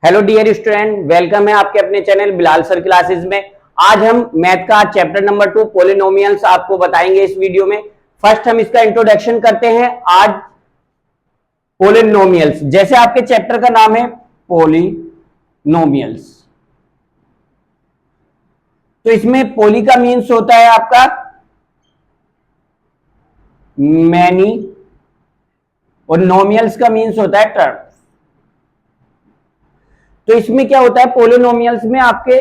Hello dear student, welcome है आपके अपने चैनल बिलाल सर क्लासेस में। आज हम मैथ का चैप्टर नंबर 2 पॉलिनोमियल्स आपको बताएंगे इस वीडियो में। फर्स्ट हम इसका इंट्रोडक्शन करते हैं। आज पॉलिनोमियल्स, जैसे आपके चैप्टर का नाम है पॉलिनोमियल्स, तो इसमें पॉली का मीन्स होता है आपका मैनी और नोमियल्स का मीन्स होता है टर्म। तो इसमें क्या होता है, पोलिनोमियल्स में आपके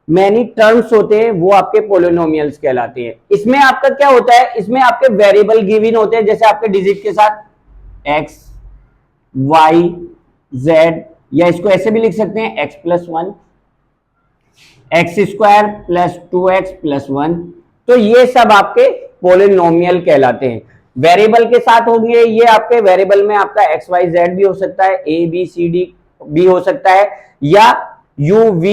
मैनी टर्म्स होते हैं, वो आपके पोलिनोमियल्स कहलाते हैं। इसमें आपका क्या होता है, इसमें आपके वेरिएबल गिवन होते हैं, जैसे आपके डिजिट के साथ x, y, z, या इसको ऐसे भी लिख सकते हैं x plus 1, x square plus 2x plus 1। तो ये सब आपके पोलिनोमियल कहलाते हैं। वेरिएबल के साथ होंगे, ये आपके वेरिएबल में आपका x, y, z भी हो सकता है, a, b, c, d भी हो सकता है, या u, v,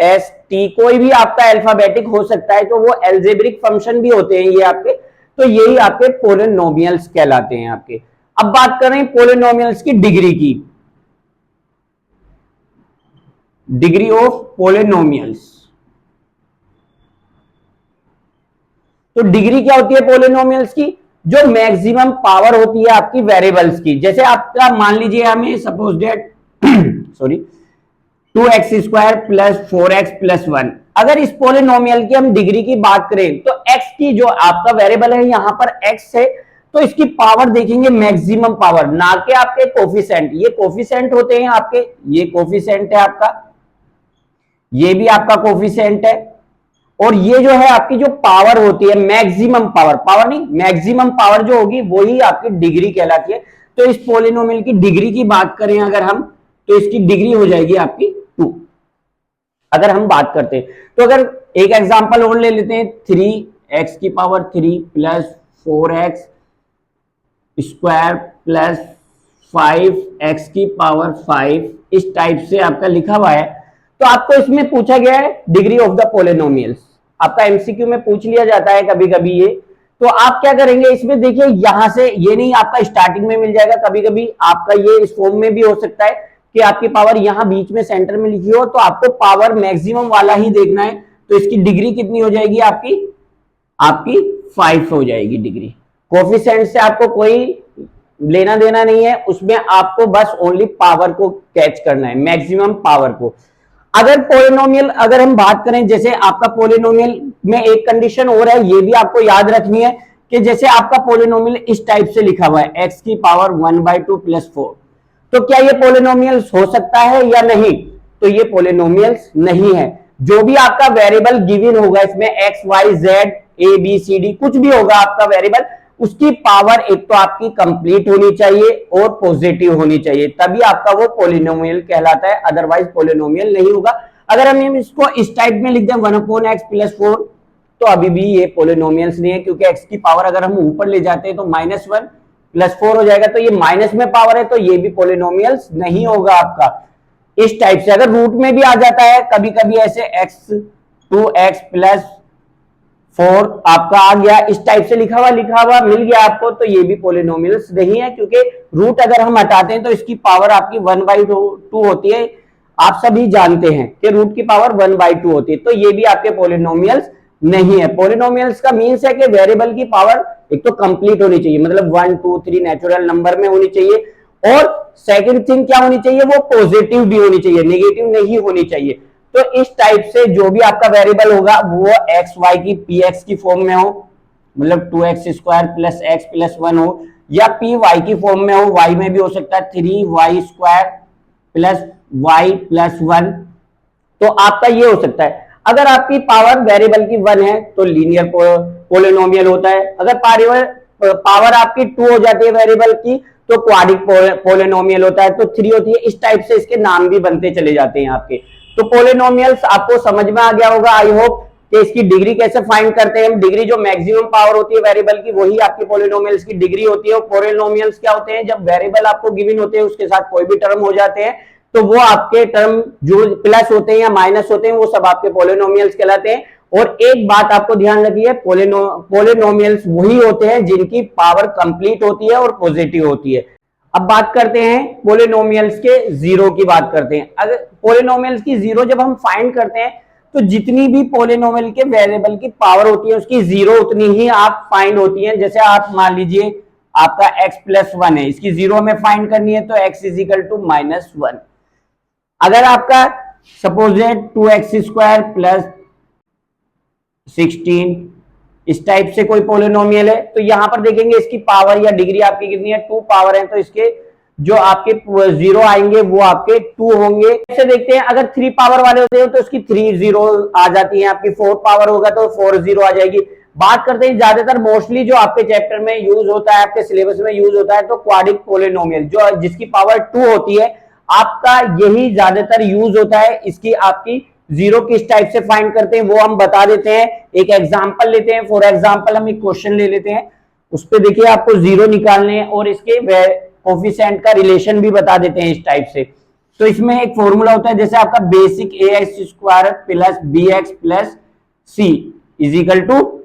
s, t कोई भी आपका अल्फाबेटिक हो सकता है। तो वो एल्जेब्रिक फंक्शन भी होते हैं ये आपके। तो यही आपके पोलिनोमियल्स कहलाते हैं आपके। अब बात करें पोलिनोमियल्स की डिग्री की, डिग्री ऑफ पोलिनोमियल्स। तो डिग्री क्या होती है पोलिनोमियल्स की? जो मैक्सिमम पावर होती है आपकी वेरिएबल्स की। जैसे आपका मान लीजिए हमें suppose date sorry 2x square plus 4x plus 1, अगर इस पोलिनोमियल की हम डिग्री की बात करें तो x की जो आपका वेरिएबल है यहां पर x है, तो इसकी पावर देखेंगे मैक्सिमम पावर, ना कि आपके कोफिशिएंट। ये कोफिशिएंट होते हैं आपके, ये कोफिशिएंट है आपका, ये भी आपका कोफिशिएंट है, और ये जो है आपकी जो पावर होती है मैक्सिमम पावर, पावर नहीं मैक्सिमम पावर जो होगी वही आपकी डिग्री कहलाती है। तो इस पोलिनोमियल की डिग्री की बात करें अगर हम, तो इसकी डिग्री हो जाएगी आपकी 2। अगर हम बात करते हैं तो अगर एक एग्जांपल और ले लेते हैं, 3x की power 3 plus 4x square plus 5x की पावर 5, इस टाइप से आपका लिखा हुआ है। तो आपको इसमें पूछा गया है डिग्री ऑफ द पोलिनोमियल्स, आपका एमसीक्यू में पूछ लिया जाता है कभी कभी ये। तो आप क्या करेंगे इसमें, देखिए यहां से ये नहीं आपका स्टार्टिंग में मिल जाएगा, कभी कभी आपका ये इस फॉर्म में भी हो सकता है कि आपकी पावर यहां बीच में सेंटर में लिखी हो, तो आपको पावर मैक्सिमम वाला ही देखना है। तो इसकी डिग्री कितनी हो जाएगी आपकी 5 हो जाएगी डिग्री। कोफिशिएंट से आपको कोई लेना देना नहीं है, उसमें आपको बस ओनली पावर को कैच करना है, मैक्सिमम पावर को। अगर पोलिनोमियल अगर हम बात करें, जैसे आपका पोलिनोमियल में एक कंडीशन और है, ये भी आपको याद रखनी है कि जैसे आपका पोलिनोमियल इस टाइप से लिखा हुआ है x की पावर 1/2 प्लस 4, तो क्या ये पोलिनोमियल्स हो सकता है या नहीं? तो ये पोलिनोमियल्स नहीं है। जो भी आपका वेरिएबल गिवन होगा इसमें x, y, z, a, b, c, d कुछ भी होगा आपका वेरिएबल, उसकी पावर एक तो आपकी कंप्लीट होनी चाहिए और पॉजिटिव होनी चाहिए, तभी आपका वो पोलिनोमियल कहलाता है, अदरवाइज पोलिनोमियल नहीं होगा। अगर हम इसको इस टाइप में लिख दें 1/x प्लस 4, तो अभी भी ये पोलिनोमियल्स नहीं है, क्योंकि x की पावर अगर हम ऊपर ले जाते हैं तो -1 प्लस 4 हो जाएगा, तो ये माइनस में पावर है, तो ये भी पोलिनोमियल्स नहीं होगा आपका। इस टाइप से अगर रूट में भी आ जाता है कभी कभी ऐसे 2x प्लस 4 आपका आ गया, इस टाइप से लिखा हुआ मिल गया आपको, तो ये भी पोलिनोमियल्स नहीं है, क्योंकि रूट अगर हम हटाते हैं तो इसकी पावर आपकी 1/2 होती है। आप सभी जानते हैं कि रूट की पावर 1/2 होती है, तो ये भी आपके पोलिनोमियल्स नहीं है। पोलिनोमियल्स का मीन्स है कि वेरिएबल की पावर एक तो कंप्लीट होनी चाहिए, मतलब 1, 2, 3 नेचुरल नंबर में होनी चाहिए, और सेकंड थिंग क्या होनी चाहिए, वो पॉजिटिव भी होनी चाहिए, नेगेटिव नहीं होनी चाहिए। तो इस टाइप से जो भी आपका वेरिएबल होगा वो x, y की px की फॉर्म में हो, मतलब 2x square plus x plus 1 हो, या py की फॉर्म में हो, y में भी हो सकता है 3y square plus y plus 1, तो आपका ये हो सकता है। अगर आपकी पावर वेरिएबल की 1 है तो लीनियर पोलिनोमियल होता है। अगर पावर आपकी 2 हो जाती है वेरिएबल की तो क्वाड्रिक पोलिनोमियल होता है, तो 3 होती है। इस टाइप से इसके नाम भी बनते चले जाते हैं आपके। तो पोलिनोमियल्स आपको समझ में आ गया होगा, आई होप, कि इसकी डिग्री कैसे फाइंड करते हैं हम। डिग्री जो मैक्सिमम पावर होती है वेरिएबल की, वही आपकी पोलिनोमियल्स की डिग्री होती है। पोलिनोमियल्स क्या होते हैं, जब वेरिएबल आपको गिवन होते हैं उसके साथ कोई भी टर्म हो जाते हैं, तो वो आपके टर्म जो प्लस होते हैं या माइनस होते हैं वो सब आपके पोलिनोमियल्स कहलाते हैं। और एक बात आपको ध्यान रखिए, पोलिनोमियल्स वही होते हैं जिनकी पावर कंप्लीट होती है और पॉजिटिव होती है। अब बात करते हैं पोलिनोमियल्स के जीरो की बात करते हैं। अगर पोलिनोमियल्स की जीरो जब हम फाइंड करते हैं तो जितनी भी पोलिनोमियल के वेरिएबल की पावर होती है उसकी जीरो उतनी ही आप फाइंड होती है। जैसे आप मान लीजिए आपका x+1 है, इसकी जीरो हमें फाइंड करनी है तो x = -1। अगर आपका सपोज है 2x² + 16 इस टाइप से कोई पोलिनोमियल है तो यहां पर देखेंगे इसकी पावर या डिग्री आपकी कितनी है, 2 पावर है, तो इसके जो आपके जीरो आएंगे वो आपके 2 होंगे। ऐसे देखते हैं अगर 3 पावर वाले होते हैं तो उसकी 3 जीरो आ जाती है, आपकी 4 पावर होगा तो 4 जीरो आ जाएगी। बात करते हैं ज्यादातर मोस्टली जो आपके चैप्टर में यूज होता है, आपके सिलेबस में यूज होता है, तो क्वाड्रिक पोलिनोमियल जो जिसकी पावर 2 होती है आपका यही ज्यादातर यूज होता है। इसकी आपकी जीरो किस टाइप से फाइंड करते हैं वो हम बता देते हैं। एक एग्जांपल लेते हैं, फॉर एग्जांपल हम एक क्वेश्चन ले लेते हैं, उस पे देखिए आपको जीरो निकालने हैं और इसके कोफिशिएंट का रिलेशन भी बता देते हैं इस टाइप से। तो इसमें एक फॉर्मूला होता है, जैसे आपका बेसिक ax² + bx + c =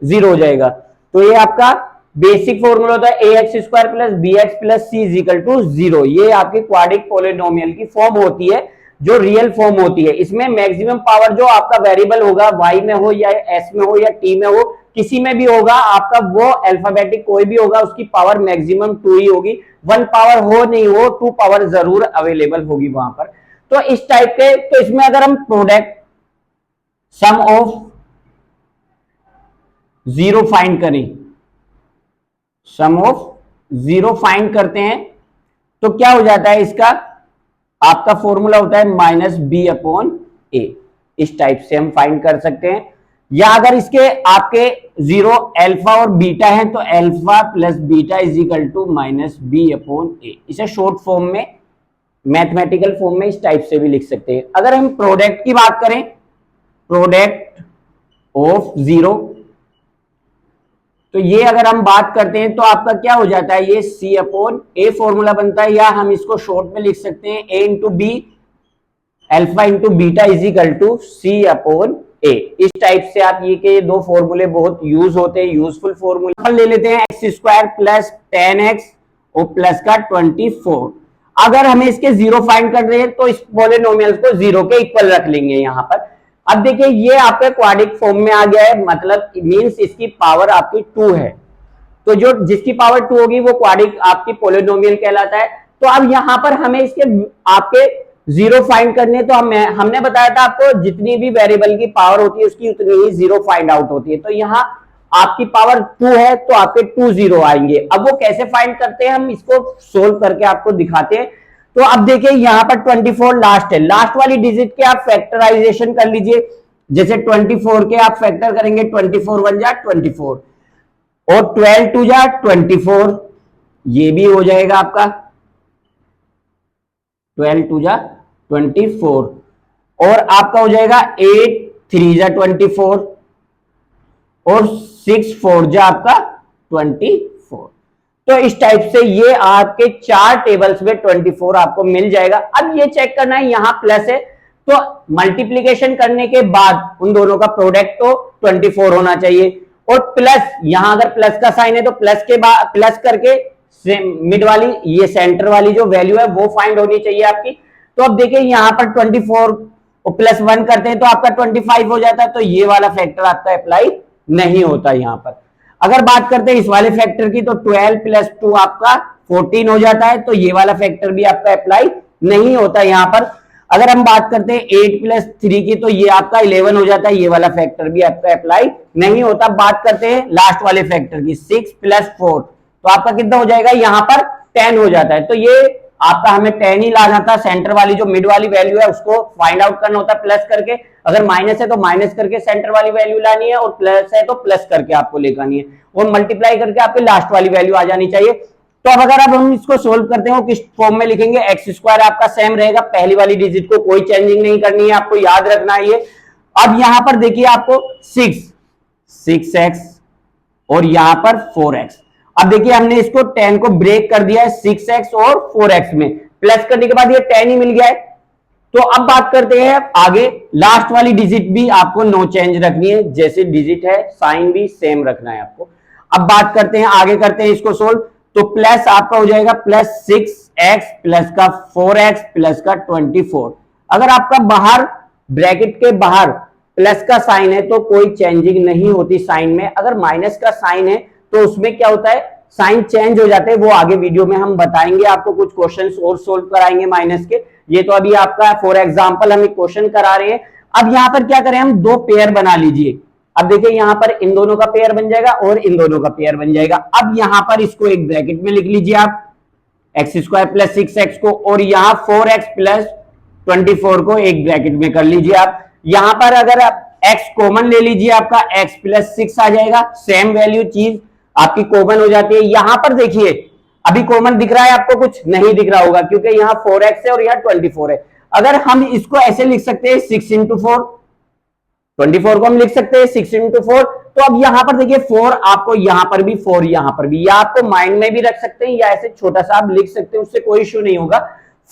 0 हो जाएगा। तो ये आपका बेसिक फॉर्मूला होता है ax² + bx + c = 0। ये आपकी क्वाड्रिक पोलिनोमियल की फॉर्म होती है जो रियल फॉर्म होती है। इसमें मैक्सिमम पावर जो आपका वेरिएबल होगा y में हो या s में हो या t में हो, किसी में भी होगा, आपका वो अल्फाबेटिक कोई भी होगा उसकी पावर मैक्सिमम 2 ही होगी। 1 पावर हो नहीं हो 2 पावर जरूर अवेलेबल होगी वहां पर। तो इस टाइप के, तो इसमें अगर हम product sum of zero find करें, सम ऑफ जीरो फाइंड करते हैं तो क्या हो जाता है, इसका आपका फॉर्मूला होता है -b/a। इस टाइप से हम फाइंड कर सकते हैं। या अगर इसके आपके जीरो अल्फा और बीटा है तो अल्फा + बीटा = -b/a। इसे शॉर्ट फॉर्म में, मैथमेटिकल फॉर्म में इस टाइप से भी लिख सकते हैं। अगर हम प्रोडक्ट की बात करें, प्रोडक्ट ऑफ जीरो, तो ये अगर हम बात करते हैं तो आपका क्या हो जाता है, ये c/a फॉर्मूला बनता है, या हम इसको शॉर्ट में लिख सकते हैं a × b alpha × beta c/a। इस टाइप से आप ये के दो फॉर्मूले बहुत यूज होते हैं, यूजफुल फॉर्मूले। ले लेते हैं x² + 10x और प्लस का 24। अगर हमें इसके जीरो फाइंड कर रहे हैं तो इस पॉलिनोमियल को जीरो के इक्वल रख लेंगे यहां पर। अब देखिए ये आपके क्वाड्रिक फॉर्म में आ गया है, मतलब मींस इसकी पावर आपकी 2 है, तो जो जिसकी पावर 2 होगी वो क्वाड्रिक आपकी पोलिनोमियल कहलाता है। तो अब यहां पर हमें इसके आपके जीरो फाइंड करने, तो हमने बताया था आपको जितनी भी वेरिएबल की पावर होती है उसकी उतनी ही जीरो फाइंड आउट होती है। तो यहाँ आपकी पावर 2 है तो आपके 2 जीरो आएंगे। अब वो कैसे फाइंड करते हैं हम इसको सोल्व करके आपको दिखाते हैं। तो अब देखिए यहाँ पर 24 लास्ट है, लास्ट वाली डिजिट के आप फैक्टराइजेशन कर लीजिए। जैसे 24 के आप फैक्टर करेंगे, 24 × 1 = 24 और 12 × 2 = 24, ये भी हो जाएगा आपका 12 × 2 = 24 और आपका हो जाएगा 8 × 3 = 24 और 6 × 4 = आपका 24। तो इस टाइप से ये आपके 4 टेबल्स में 24 आपको मिल जाएगा। अब ये चेक करना है, यहां प्लस है तो मल्टीप्लीकेशन करने के बाद उन दोनों का प्रोडक्ट तो 24 होना चाहिए, और प्लस यहां अगर प्लस का साइन है तो प्लस के बाद प्लस करके मिड वाली ये सेंटर वाली जो वैल्यू है वो फाइंड होनी चाहिए आपकी। तो अब देखिए यहां पर 24 और +1 करते हैं तो आपका 25 हो जाता है, तो ये वाला फैक्टर आपका अप्लाई नहीं होता यहां पर। अगर बात करते हैं इस वाले फैक्टर की तो 12 + 2 आपका 14 हो जाता है, तो ये वाला फैक्टर भी आपका अप्लाई नहीं होता यहाँ पर। अगर हम बात करते हैं 8 + 3 की तो ये आपका 11 हो जाता है, ये वाला फैक्टर भी आपका अप्लाई नहीं होता। बात करते हैं लास्ट वाले फैक्टर की 6 + 4 तो आपका कितना हो जाएगा, यहाँ पर 10 हो जाता है। तो ये आपका हमें 10 ही लाना था, सेंटर वाली जो मिड वाली वैल्यू है उसको फाइंड आउट करना होता है प्लस करके। अगर माइनस है तो माइनस करके सेंटर वाली वैल्यू लानी है, और प्लस है तो प्लस करके आपको लेकर आनी है, और मल्टीप्लाई करके आपकी लास्ट वाली वैल्यू आ जानी चाहिए। तो अब अगर अब हम इसको सोल्व करते हैं किस फॉर्म में लिखेंगे, x² आपका सेम रहेगा, पहली वाली डिजिट को कोई चेंजिंग नहीं करनी है, आपको याद रखना है ये। अब यहां पर देखिए आपको 6x और यहां पर 4x। अब देखिए हमने इसको 10 को ब्रेक कर दिया है 6x और 4x में, प्लस करने के बाद ये 10 ही मिल गया है। तो अब बात करते हैं आगे, लास्ट वाली डिजिट भी आपको नो चेंज रखनी है, जैसे डिजिट है साइन भी सेम रखना है आपको। अब बात करते हैं आगे, करते हैं इसको सोल्व। तो प्लस आपका हो जाएगा प्लस 6x प्लस का 4x प्लस का 24। अगर आपका बाहर ब्रैकेट के बाहर प्लस का साइन है तो कोई चेंजिंग नहीं होती साइन में, अगर माइनस का साइन है तो उसमें क्या होता है, साइन चेंज हो जाते हैं। वो आगे वीडियो में हम बताएंगे, आपको कुछ क्वेश्चंस और सोल्व कराएंगे माइनस के। ये तो अभी आपका फॉर एग्जांपल हम एक क्वेश्चन करा रहे हैं। अब यहां पर क्या करें, हम दो पेयर बना लीजिए। अब देखिए यहां पर इन दोनों का पेयर बन जाएगा और इन दोनों का पेयर बन जाएगा। अब यहां पर इसको एक ब्रैकेट में लिख लीजिए आप, एक्स स्क्वायर प्लस 6x को, और यहां 4x प्लस 24 को एक ब्रैकेट में कर लीजिए आप। यहां पर अगर आप x कॉमन ले लीजिए, आपका x प्लस 6 आ जाएगा, सेम वैल्यू चीज आपकी कॉमन हो जाती है। यहां पर देखिए अभी कॉमन दिख रहा है आपको, कुछ नहीं दिख रहा होगा क्योंकि यहाँ 4x है और यहाँ 24 है। अगर हम इसको ऐसे लिख सकते हैं 6 इंटू 4, 24 को हम लिख सकते हैं 6 इंटू 4। तो अब यहां पर देखिए 4 आपको यहां पर भी 4 यहां पर भी, या आपको माइंड में भी रख सकते हैं या ऐसे छोटा सा आप लिख सकते हैं, उससे कोई इश्यू नहीं होगा।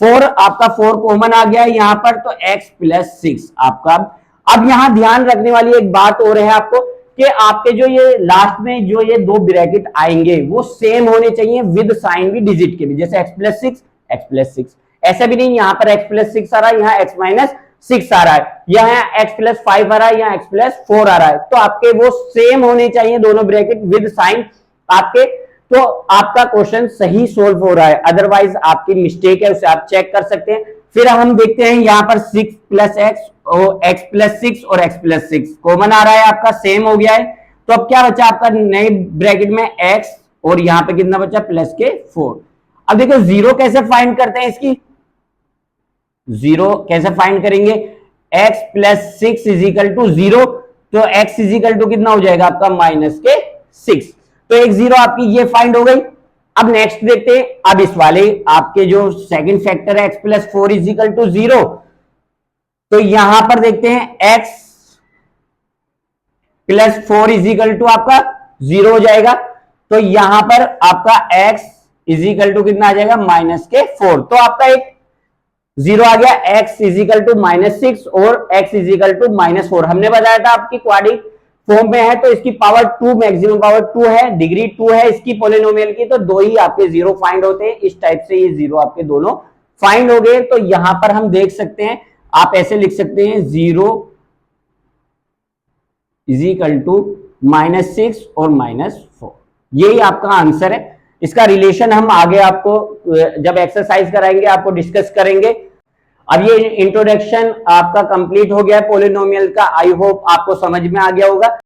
4 आपका 4 कॉमन आ गया है यहां पर, तो x प्लस 6 आपका। अब यहां ध्यान रखने वाली एक बात और है आपको कि आपके जो ये लास्ट में जो ये दो ब्रैकेट आएंगे वो सेम होने चाहिए विद साइन भी, डिजिट के भी, जैसे x प्लस 6 x प्लस 6। ऐसा भी नहीं यहाँ पर x प्लस 6 आ रहा है, यहाँ x माइनस 6 आ रहा है, यहाँ x प्लस 5 आ रहा है, यहाँ x प्लस 4 आ रहा है। तो आपके वो सेम होने चाहिए दोनों ब्रैकेट विद साइन आपके, तो आपका क्वेश्चन सही सोल्व हो रहा है। अदरवाइज आपकी मिस्टेक है, उसे आप चेक कर सकते हैं। फिर हम देखते हैं यहाँ पर 6 प्लस एक्स और x प्लस 6 और x प्लस 6 कॉमन आ रहा है आपका, सेम हो गया है। तो अब क्या बचा आपका नए ब्रैकेट में x, और यहाँ पे कितना बचा प्लस के 4। अब देखो जीरो कैसे फाइंड करते हैं इसकी, जीरो कैसे फाइंड करेंगे, x plus 6 is equal to 0, तो x इज इक्वल टू कितना हो जाएगा आपका माइनस के 6। तो एक जीरो आपकी ये फाइंड हो गई। अब नेक्स्ट देखते हैं, अब इस वाले आपके जो सेकंड फैक्टर है x plus 4 is equal to 0, तो यहां पर देखते हैं x plus 4 is equal to आपका 0 हो जाएगा। तो यहां पर आपका x इज इक्वल टू कितना आ जाएगा माइनस के 4। तो आपका एक जीरो आ गया, x is equal to minus 6 और x is equal to minus 4। हमने बताया था आपकी क्वाड्रेटिक फॉर्म में है तो इसकी पावर 2, मैक्सिमम पावर 2 है, डिग्री 2 है इसकी पॉलिनोमियल की, तो दो ही आपके जीरो फाइंड होते हैं। इस टाइप से ये जीरो आपके दोनों फाइंड हो गए। तो यहां पर हम देख सकते हैं, आप ऐसे लिख सकते हैं 0 इज इक्वल टू माइनस 6 और माइनस 4। यही आपका आंसर है। इसका रिलेशन हम आगे आपको जब एक्सरसाइज कराएंगे आपको डिस्कस करेंगे। अब ये इंट्रोडक्शन आपका कंप्लीट हो गया है पॉलिनोमियल का। आई होप आपको समझ में आ गया होगा।